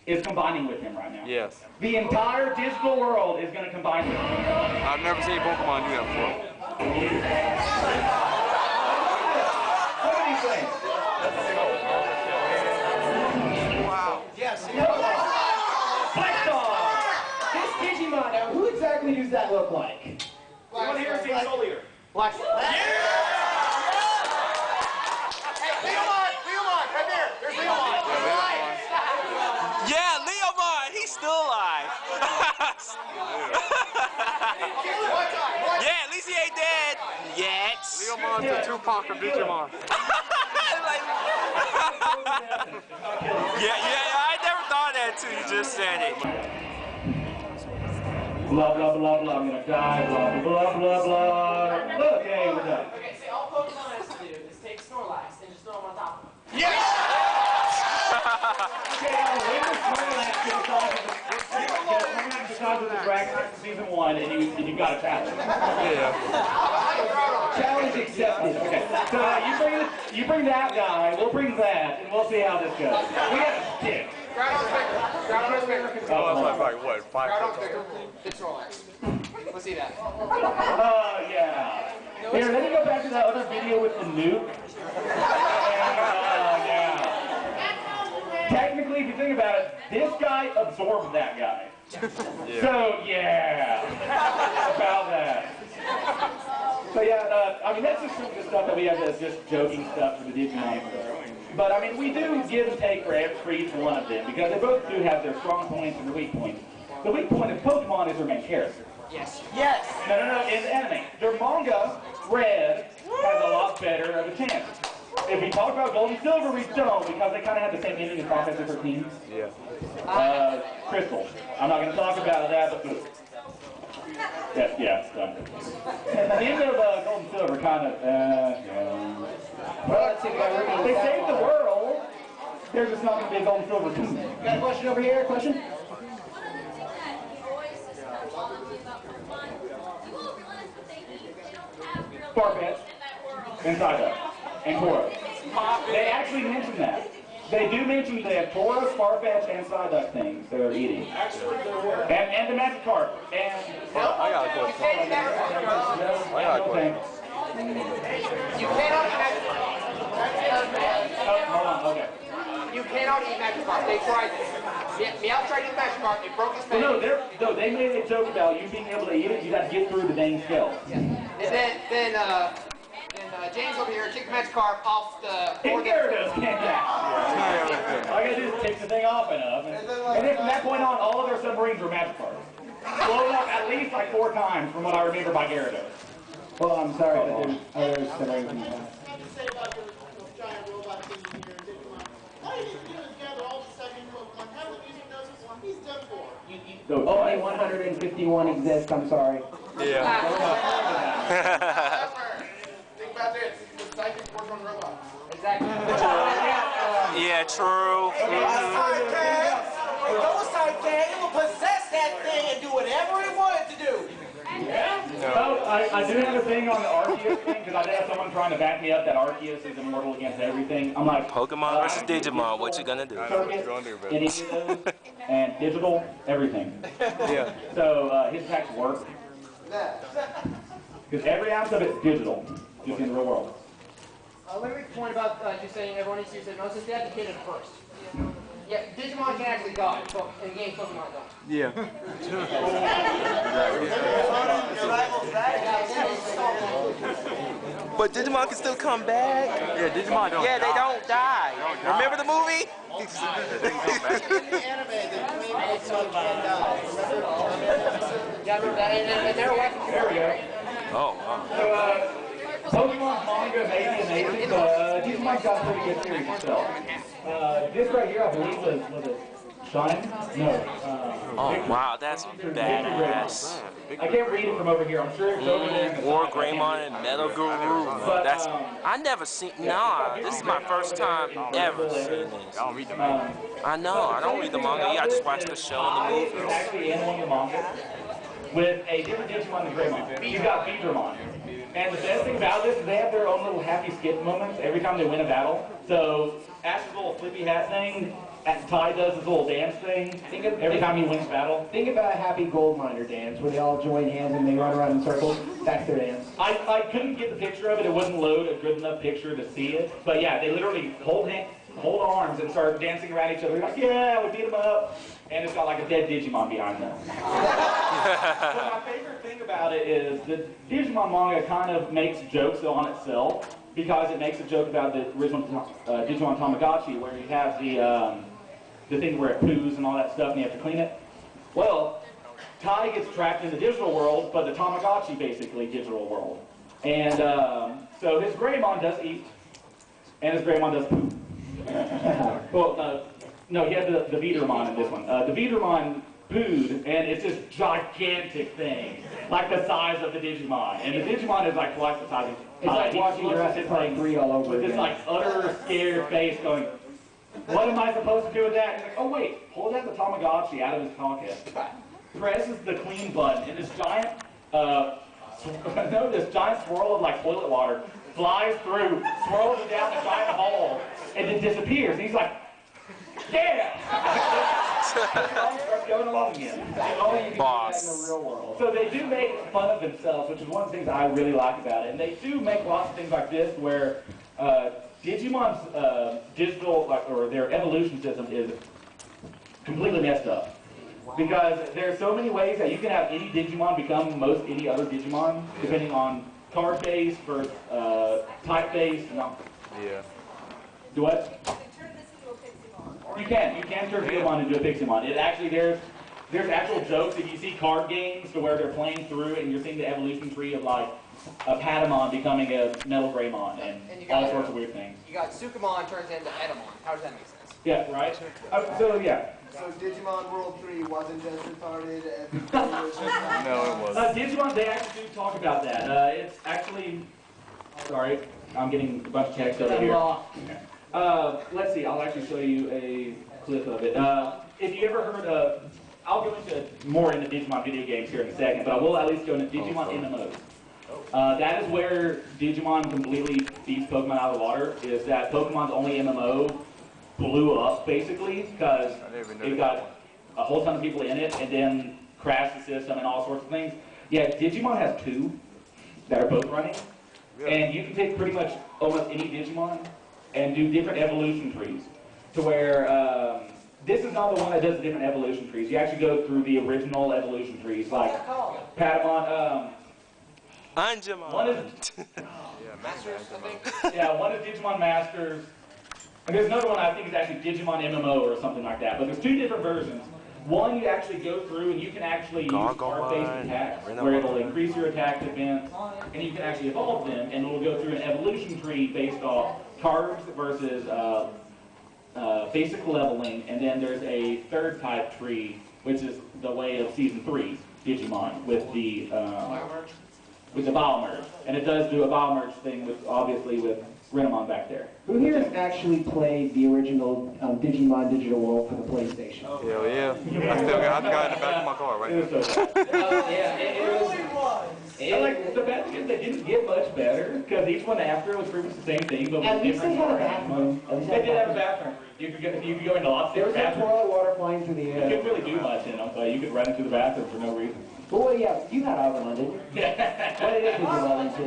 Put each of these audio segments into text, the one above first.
is combining with him right now. Yes. The entire digital world is going to combine with him. I've never seen Pokemon do that before. What do you think? Wow. Yes. This Digimon, now who exactly does that look like? Anyone here seen Soul Eater? Black. Yeah! Hey, Leomon, right there. There's Leomon. Yeah, Leomon, he's still alive. Yeah, at least he ain't dead yet. Leomon's the Tupac of Digimon. Yeah, I never thought that until you just said it. Blah, blah, blah, blah, I'm gonna die, blah, blah, blah, blah. Okay, we're done. Okay, see, all Pokemon has to do is take Snorlax and just throw him on top of him. Yes! Okay, when the Snorlax gets off of the Dragonite Season 1 and you got a challenge. Yeah. Challenge accepted. Okay, so you bring that guy, we'll bring that, and we'll see how this goes. We got a stick. Groundhog's bigger. Groundhog's bigger. Oh, that's like what, 5 Groundhog's bigger. It's Snorlax. Let's see that. Yeah. Here, let me go back to that other video with the nuke. Yeah. Technically, if you think about it, this guy absorbed that guy. Yeah. So, yeah. About that. So, yeah, I mean, that's just some of the stuff that we have as just joking stuff for the Digimon. But, I mean, we do give and take for each one of them, because they both do have their strong points and their weak points. The weak point of Pokemon is their main character. Yes. Yes! No, in the anime. Their manga, Red, has a lot better of a chance. If we talk about Gold and Silver, we don't, because they kind of have the same ending as Final Fantasy 13. Yeah. Crystal. I'm not going to talk about that, but... Yeah, it's done. The end of Gold and Silver kind of, Well, they saved the world. There's just not going to be a Gold and Silver 2. Got a question over here? Question? Farfetch and Psyduck and Tauros. They actually mention that. They do mention they have Tauros, Farfetch, and Psyduck things they're eating. And the Magikarp. And I got a question. You cannot eat Magikarp. Hold on, okay. You cannot eat Magikarp. They tried this. Meow tried to eat Magikarp. They broke his face. Well, no, they made a joke about you being able to eat it. You got to get through the dang scale. Yeah. And then James over here kicked Magikarp off the board. Gyarados can't catch. All I got to do is take the thing off enough. And then from that point on, all of their submarines were Magikarps. Blown up at least like 4 times from what I remember by Gyarados. Well, I'm sorry, but there's submarines in the past. Giant robot thing here in Digimon. All you need to do is gather all the second Pokemon, have the music notes, he's done for. Only 151 exist, I'm sorry. Yeah. Think about this. The psychic works on robots. Exactly. Yeah, true. Those type thing, it will possess that thing and do whatever it wanted to do. Oh, I do have a thing on the Arceus thing, because I did have someone trying to back me up that Arceus is immortal against everything. I'm like, Pokemon versus Digimon, what you gonna do? Circuit, any of those, and digital, everything. Yeah. So his attacks work. Because every ounce of it's digital, just in the real world. Let me make a point about just saying everyone needs to use hypnosis. They have to hit it first. Yeah, Digimon can actually die, but in the game, Pokemon don't. Yeah. But Digimon can still come back. Yeah, Digimon don't. Yeah, they don't die. Remember the movie? In the anime, they claim Pokemon can die. Yeah, I remember that. And they're like, There we go. Oh, wow. So, Pokemon manga may be amazing, but Digimon's got a pretty good series itself. This right here, I believe, was it Shine? No. Oh, wow, that's badass. I can't read it from over here. I'm sure it's over there. In the War side. Greymon and Metal Guru. That's, I never seen, nah, this is my first time ever seeing this. I know, I don't read the manga, I just watch the show and the It's movie. actually in one of the manga with a different Digimon than Greymon. He's got Beedramon. And the best thing about this is they have their own little happy skip moments every time they win a battle. So Ash's little flippy hat thing, Ty does his little dance thing every time he wins battle. Think about a happy gold miner dance where they all join hands and they run around in circles. That's their dance. I couldn't get the picture of it. It wouldn't load a good enough picture to see it. But yeah, they literally hold arms and start dancing around each other. Like, yeah, we beat them up. And it's got like a dead Digimon behind them. But my favorite thing about it is the Digimon manga kind of makes jokes on itself, because it makes a joke about the original Digimon Tamagotchi, where you have the thing where it poos and all that stuff and you have to clean it. Well, Tai gets trapped in the digital world, but the Tamagotchi basically digital world. And so his Greymon does eat, and his Greymon does poop. Well, no, he had the Vidermon in this one. The Vidermon pooed, and it's this gigantic thing, like the size of the Digimon. And the Digimon is like twice the size of It's like watching Jurassic Park 3 all over with again. this like utter scared face going, what am I supposed to do with that? And he's like, oh wait, pulls out the Tamagotchi out of his pocket, presses the clean button, and this giant, this giant swirl of like toilet water flies through, swirls it down a giant hole, and then disappears. And he's like, yeah! Starts going along again. Boss. In the real world. So they do make fun of themselves, which is one of the things I really like about it. And they do make lots of things like this, where Digimon's digital, or their evolution system is completely messed up. Because there are so many ways that you can have any Digimon become most any other Digimon, depending on card-based versus type-based. Yeah. Do what? You can turn Pokemon into a Piximon. It actually, there's actual jokes. If you see card games to where they're playing through and you're seeing the evolution tree of like a Patamon becoming a Metal Greymon and all sorts of weird things. You got Sukamon turns into Edamon. How does that make sense? Yeah, right? So yeah. So Digimon World 3 wasn't just retarded and it was just No, it wasn't. Digimon, they actually do talk about that. It's actually, sorry, I'm getting a bunch of text over here. Let's see, I'll actually show you a clip of it. If you ever heard of, I'll go into more into Digimon video games here in a second, but I will at least go into Digimon MMOs. That is where Digimon completely beats Pokemon out of the water, is that Pokemon's only MMO blew up, basically, because it got a whole ton of people in it, and then crashed the system and all sorts of things. Yeah, Digimon has 2 that are both running, and you can take pretty much almost any Digimon and do different evolution trees, to where this is not the one that does the different evolution trees. You actually go through the original evolution trees, like Patamon. Anjumon. One is Masters, I think. yeah, one is Digimon Masters, and there's another one I think is actually Digimon MMO or something like that. But there's 2 different versions. One you actually go through and you can actually use card-based attacks, where it'll increase your attack defense, and you can actually evolve them, and it'll go through an evolution tree based off cards versus basic leveling, and then there's a 3rd type tree, which is the way of Season 3 Digimon with the Biomerge, and it does do a Biomerge thing with obviously with Renamon back there. Who here has actually played the original Digimon Digital World for the PlayStation? Hell yeah. I got it in the back of my car right It now. was so bad. Yeah, it was. And like the bad thing is they didn't get much better, because each one after was pretty much the same thing, but At with least they different had a cards. bathroom. At least They did have a bathroom. You could go into lots of There was different no bathrooms. toilet water flying through the You air. couldn't really do much in them, but you could run into the bathroom for no reason. But well, yeah, you had Agumon, didn't you? What did it Digimon into?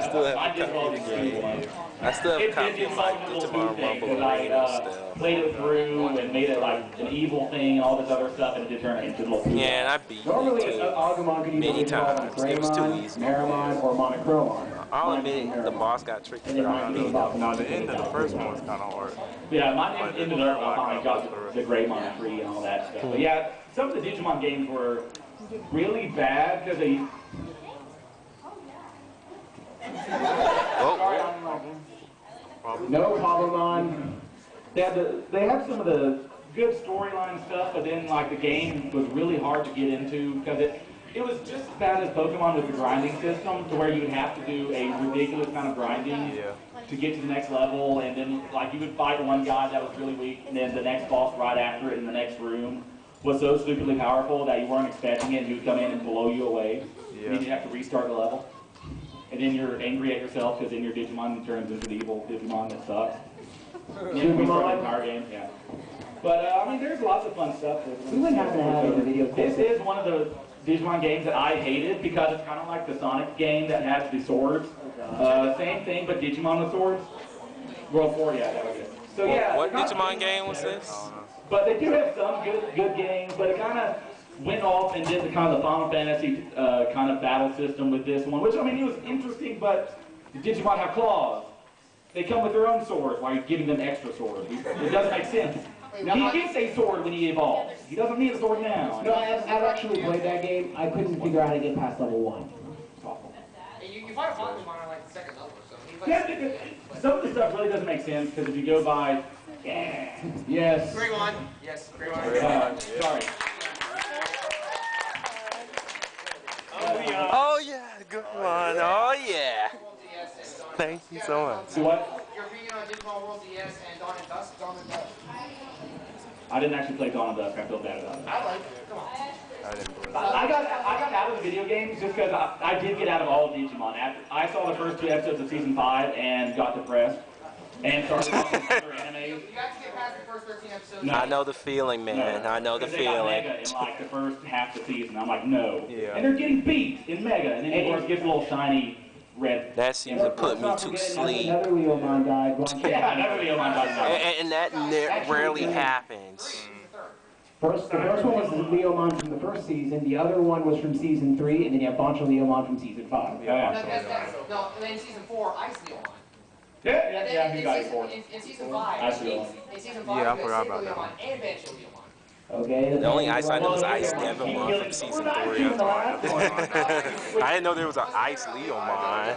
Still have I did all the game. I still have copies of like Digimon Rumble Arena still. Played it through and made it like an evil thing and all this other stuff, and it did turn into a little. Yeah, and I beat Normally, it too. Agumon could either Many be called times. It was too Greymon, easy. Meramon, or Monochromon. I'll admit the boss got tricky. And then mine being about No, the end of the first one was kind of hard. Yeah, mine ended up I finally got the Greymon tree and all that stuff. But yeah, some of the Digimon games were really bad because they. No Pabomon. They had some of the good storyline stuff, but then like the game was really hard to get into because it was just as bad as Pokemon with the grinding system, to where you would have to do a ridiculous amount of grinding to get to the next level, and then like you would fight one guy that was really weak, and then the next boss right after it in the next room was so stupidly powerful that you weren't expecting it, and he would come in and blow you away. And then you'd have to restart the level. And then you're angry at yourself because then your Digimon turns into the evil Digimon that sucks. And then you restart the entire game, yeah. But I mean, there's lots of fun stuff. We wouldn't happen to have it in the video. This is one of the Digimon games that I hated because it's kind of like the Sonic game that has the swords. Same thing, but Digimon with swords. World 4, yeah, that was it. So yeah. What Digimon game was this? But they do have some good games, but it kind of went off and did the kind of the Final Fantasy kind of battle system with this one, which I mean it was interesting, but the Digimon have claws. They come with their own swords while you're giving them extra swords. It doesn't make sense. He gets a sword when he evolves. He doesn't need a sword now. No, I've actually played that game. I couldn't figure out how to get past level 1. You fight a Pokemon on like the second level or something. Yeah, some of the stuff really doesn't make sense because if you go by, yes. Greymon. Yes, Greymon. Sorry. Oh yeah, good one. Oh yeah. Thank you so much. See what? Your opinion on Digimon World DS and Dawn and Dusk? Dawn and Dusk. I didn't actually play Dawn of Dusk. I feel bad about it. I like it. Come on. I didn't believe it. I got out of the video games just because I did get out of all of Digimon. After I saw the first 2 episodes of season 5 and got depressed and started watching other animes. You got to get past the first 13 episodes. No. I know the feeling, man. I know the They got feeling. Mega in like the first half of the season. I'm like, no. Yeah. And they're getting beat in Mega, and then of course gets a little shiny red. That seems to put me to sleep. Another Leomon died. Yeah, never video on And that rarely happens. The first one was the Leomon from the first season. The other one was from season 3, and then you have Boncho Leomon from season 5. No, and then in season 4, Ice Leomon. Yeah, he got it for. In season 5, in season 5, Yeah, I you forgot got about Leomon and Bancho Leomon. Okay. The only ice I know is Ice Devimon from season 3. I didn't know there was an Ice Leomon.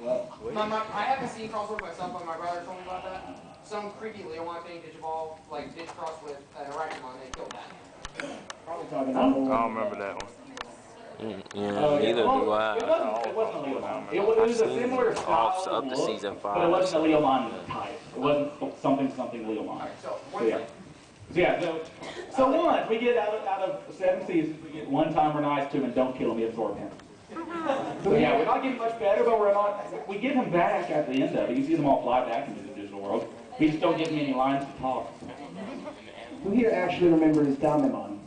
I haven't seen crossover myself, but my brother told me about that. Some creepy Leomon thing Digiball, like Digicross with an Arachnemon, they killed that. Probably talking I about don't remember that one. Yeah, neither do I. It wasn't a Leomon. It was a similar style Offs up of to look, season but 5. it wasn't a Leomon type. It wasn't something Leomon. So once we get out of 7 seasons, we get one time we're nice to him and don't kill him, we absorb him. So yeah, we're not getting much better, but we're not. We get him back at the end of it. You see them all fly back into the digital world. We just don't give him any lines to talk. Who here actually remembers Damemon?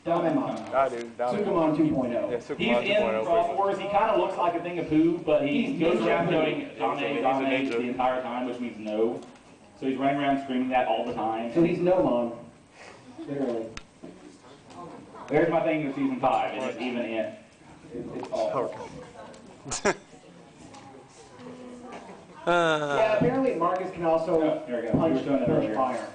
Damemon. I do. Sukamon 2.0. Yeah, He's Superman in 2.0. Cross Wars. He kind of looks like a thing of poo, but he goes around going Dame the entire time, which means no. So he's running around screaming that all the time. So he's Nomon. Literally. There's my thing with season 5, and it's even in. It's awful. Yeah, apparently Marcus can also There we go. punch You were doing that fire.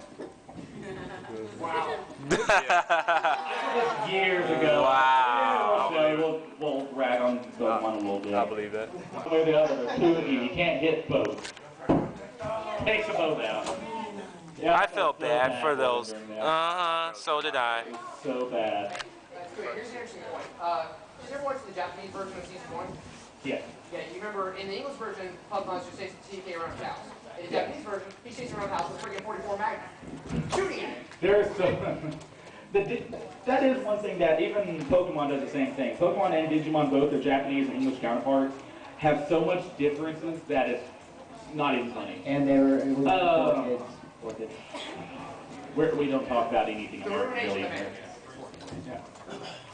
Years ago. Wow. So we'll rag on Pokemon a little bit. I believe that. One way or the other, there's 2 of you. You can't hit both. Takes them both out. Yeah, I felt bad for those. So did I. So bad. That's good. Here's an interesting point. Did you ever watch the Japanese version of season 1? Yeah. Yeah, you remember in the English version, Pokemon just chasing TK around his house. In the Japanese version, he's chasing around the house with a freaking 44 Magnum. Shooting at it! There's so... that is one thing that even Pokemon does the same thing. Pokemon and Digimon, both their Japanese and English counterparts, have so much differences that it's not even funny. And they were kids. We don't talk about anything The American rumination really. of America. Yeah.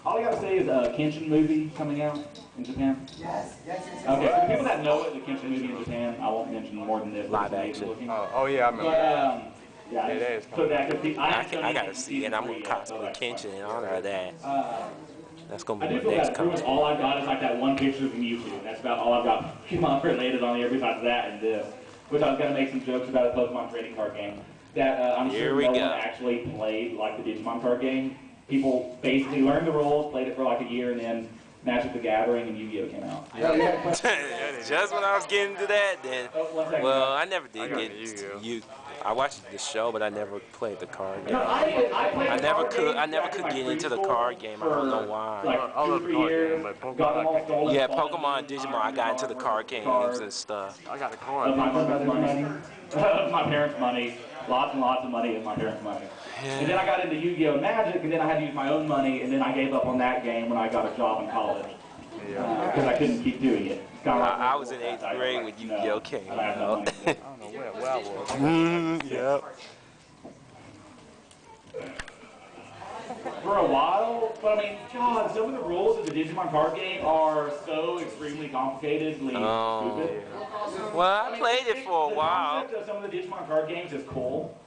All I gotta say is a Kenshin movie coming out in Japan. Yes. Okay, for the people that know it, the Kenshin movie in Japan, I won't mention more than this. Live action. Oh yeah, I remember that. Yeah, Yeah, that is so that could be. I gotta see it. I'm gonna cosplay Kenshin in honor of that. That's gonna I be do my feel next that pretty much all I've got is like that one picture from YouTube. That's about all I've got Pokemon related on here besides that and this. Which I was gonna make some jokes about a Pokemon trading card game that I'm Here sure we no go. one actually played like the Digimon card game. People basically learned the rules, played it for like a year, and then Magic the Gathering and Yu-Gi-Oh came out. Just when I was getting to that, then. Oh, 1 second. Well, I never did got get Yu-Gi-Oh. you. I watched the show, but I never played the card game. No, I played I the never card could. games I never back in could my get into the preschool card game. I don't know for, why. Like I 2 love or the 3 card game, years, but Pokemon got them all stolen. Yeah, from Pokemon Digimon. I got into the card games and stuff. I got a Of card. my mother's money, of my parents' money, lots and lots of money of my parents' money. And then I got into Yu-Gi-Oh! Magic, and then I had to use my own money, and then I gave up on that game when I got a job in college. Yeah. Because I couldn't keep doing it. I was in 8th grade when Yu-Gi-Oh came out. I don't know where I was. Yep. For a while, but I mean, God, some of the rules of the Digimon card game are so extremely complicatedly stupid. Well, I played it for a while. The concept of some of the Digimon card games is cool,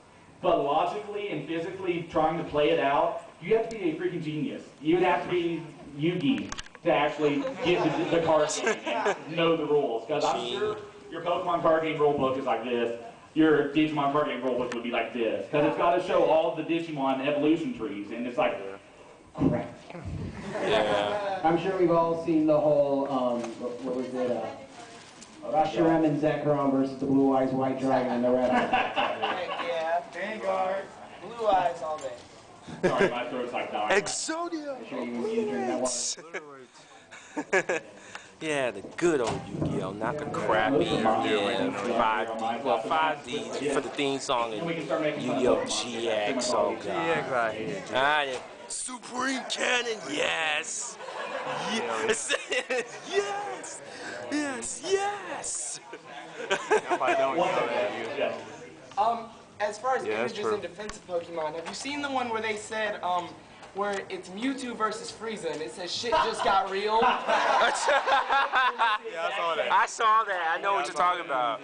but logically and physically trying to play it out, you have to be a freaking genius. You would have to be Yugi to actually get the card game and know the rules. Because I'm sure your Pokemon card game rule book is like this. Your Digimon card game rulebook would be like this, because it's got to show all the Digimon evolution trees, and it's like, crap. Yeah. I'm sure we've all seen the whole, what was it, Reshiram and Zekrom versus the Blue Eyes White Dragon and the Red Eyes. Yeah. Vanguard. Blue eyes all day. Sorry, my throat's like dying. Exodia! I'm sure you need to drink that water. Yeah, the good old Yu-Gi-Oh, not the crappy, 5D. Well, 5D for the theme song and Yu-Gi-Oh GX, oh god. Supreme Cannon, yes! Yes! Yes! Yes, yes! As far as images in defense of Pokemon, have you seen the one where they said, where it's Mewtwo versus Frieza, and it says shit just got real? Yeah, I saw that. I saw that. I know what you're talking about.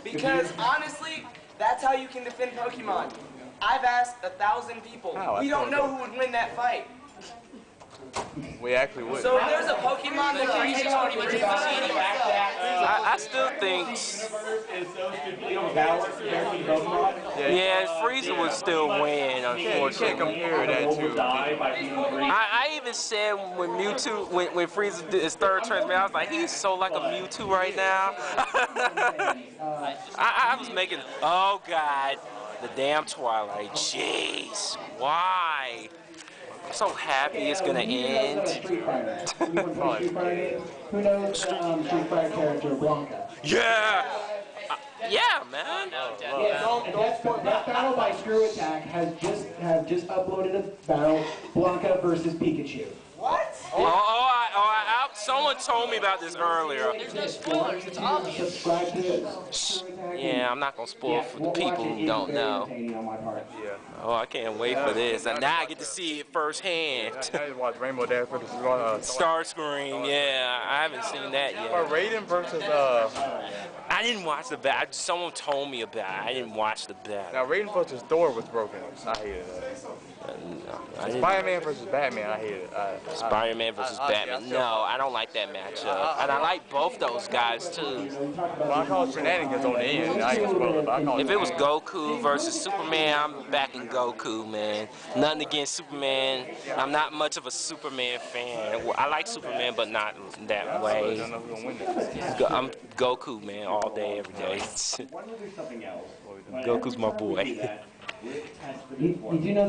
Because honestly, that's how you can defend Pokemon. I've asked 1,000 people. We don't know who would win that fight. We actually would. So if there's a Pokemon that can take on Frieza, I still think. Yeah, Frieza would still win, unfortunately. You can't compare that to. I even said when Mewtwo, when Frieza did his third transformation, I was like, he's so like a Mewtwo right now. I was making, oh god, the damn Twilight. Jeez, why? I'm so happy it's gonna end. Who knows Street Fighter character Blanca? Yeah! Yeah, man. That battle by Screw Attack has just uploaded a battle, Blanca versus Pikachu. what? Someone told me about this earlier. There's no spoilers, it's obvious. Subscribe to Screw Attack. Yeah, I'm not gonna spoil for the people who don't know. Oh, I can't wait for this. And now I get to see it firsthand. I just watched Rainbow Dash versus Starscream, yeah, I haven't seen that yet. But Raiden versus I didn't watch the battle. Someone told me about it. I didn't watch the battle. now Raiden versus Thor was broken. I hated that. Spider-Man versus Batman, I hated it. Spider-Man versus Batman. No, I don't like that matchup. And I like both those guys too. Well, I call it shenanigans on the end. I ain't gonna spoil it, but I call If it was Goku versus Superman, I'm backing Goku, man. Nothing against Superman. I'm not much of a Superman fan. Well, I like Superman, but not that way. I'm Goku, man, all day, every day. Goku's my boy. You do know